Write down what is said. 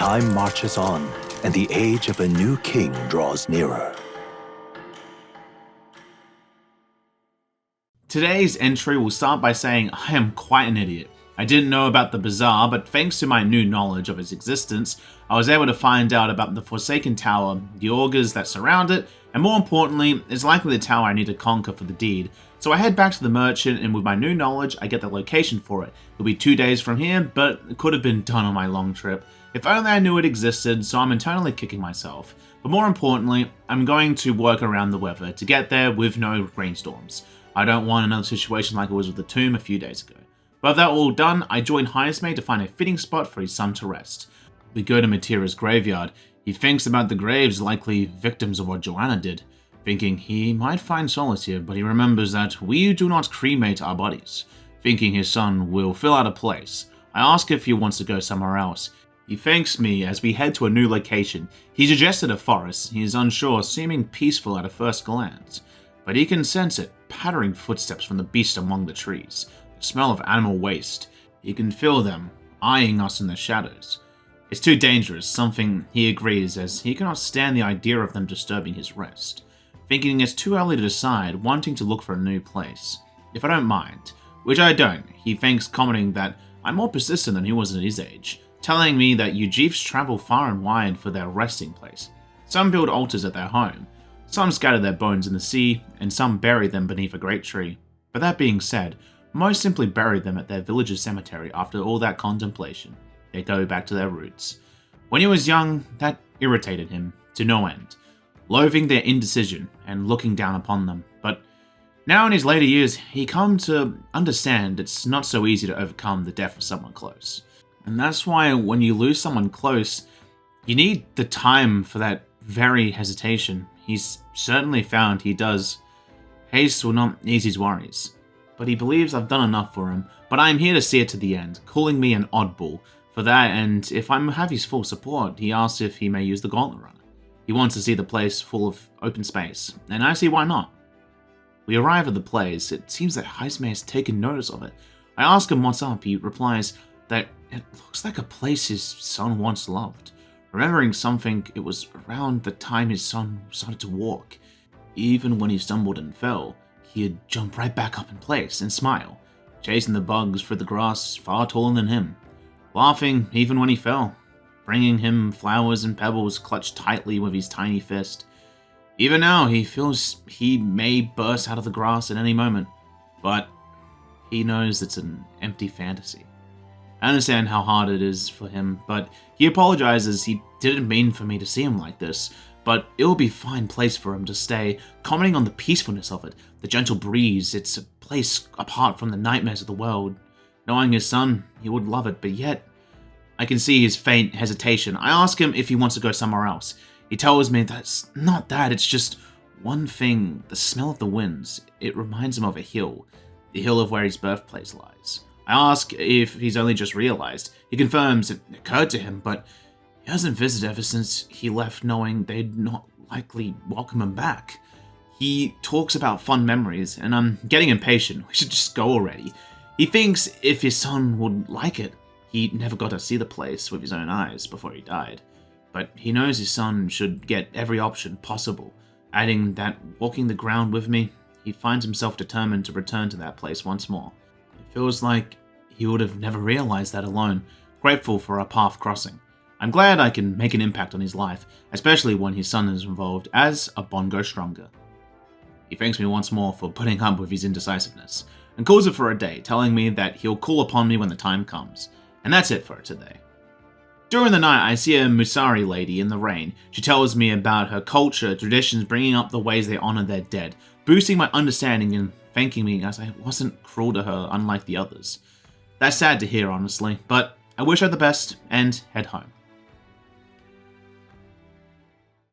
Time marches on, and the age of a new king draws nearer. Today's entry will start by saying I am quite an idiot. I didn't know about the bazaar, but thanks to my new knowledge of its existence, I was able to find out about the Forsaken Tower, the augurs that surround it, and more importantly, it's likely the tower I need to conquer for the deed. So I head back to the merchant, and with my new knowledge, I get the location for it. It'll be 2 days from here, but it could have been done on my long trip. If only I knew it existed, so I'm internally kicking myself. But more importantly, I'm going to work around the weather to get there with no rainstorms. I don't want another situation like it was with the tomb a few days ago. But with that all done, I join Heismay to find a fitting spot for his son to rest. We go to Matira's graveyard. He thinks about the graves likely victims of what Joanna did, thinking he might find solace here, but he remembers that we do not cremate our bodies. Thinking his son will fill out a place, I ask if he wants to go somewhere else. He thanks me as we head to a new location. He suggested a forest. He is unsure, seeming peaceful at a first glance, but he can sense it, pattering footsteps from the beast among the trees. The smell of animal waste. He can feel them, eyeing us in the shadows. It's too dangerous, something he agrees, as he cannot stand the idea of them disturbing his rest. Thinking it's too early to decide, wanting to look for a new place. If I don't mind, which I don't, he thanks, commenting that I'm more persistent than he was at his age, telling me that Ujifs travel far and wide for their resting place. Some build altars at their home, some scatter their bones in the sea, and some bury them beneath a great tree. But that being said, most simply bury them at their village's cemetery after all that contemplation. They go back to their roots. When he was young, that irritated him to no end, loathing their indecision and looking down upon them. But now in his later years, he come to understand it's not so easy to overcome the death of someone close. And that's why when you lose someone close, you need the time for that very hesitation. He's certainly found he does. Haste will not ease his worries, but he believes I've done enough for him. But I am here to see it to the end, calling me an oddball for that, and if I have his full support, he asks if he may use the Gauntlet Runner. He wants to see the place full of open space, and I see why not. We arrive at the place. It seems that Heismay has taken notice of it. I ask him what's up. He replies that it looks like a place his son once loved. Remembering something, it was around the time his son started to walk. Even when he stumbled and fell, he'd jump right back up in place and smile, chasing the bugs through the grass far taller than him, laughing even when he fell, bringing him flowers and pebbles clutched tightly with his tiny fist. Even now, he feels he may burst out of the grass at any moment, but he knows it's an empty fantasy. I understand how hard it is for him, but he apologizes. He didn't mean for me to see him like this, but it'll be a fine place for him to stay, commenting on the peacefulness of it, the gentle breeze. It's a place apart from the nightmares of the world. Knowing his son, he would love it, but yet I can see his faint hesitation. I ask him if he wants to go somewhere else. He tells me that's not that, it's just one thing, the smell of the winds. It reminds him of a hill, the hill of where his birthplace lies. I ask if he's only just realized. He confirms it occurred to him, but he hasn't visited ever since he left, knowing they'd not likely welcome him back. He talks about fond memories, and I'm getting impatient. We should just go already. He thinks if his son would like it. He never got to see the place with his own eyes before he died. But he knows his son should get every option possible, adding that walking the ground with me, he finds himself determined to return to that place once more. It feels like he would have never realized that alone, grateful for our path crossing. I'm glad I can make an impact on his life, especially when his son is involved, as a bond goes stronger. He thanks me once more for putting up with his indecisiveness, and calls it for a day, telling me that he'll call upon me when the time comes. And that's it for today. During the night, I see a Musari lady in the rain. She tells me about her culture, traditions, bringing up the ways they honor their dead, boosting my understanding and thanking me as I wasn't cruel to her unlike the others. That's sad to hear, honestly, but I wish her the best and head home.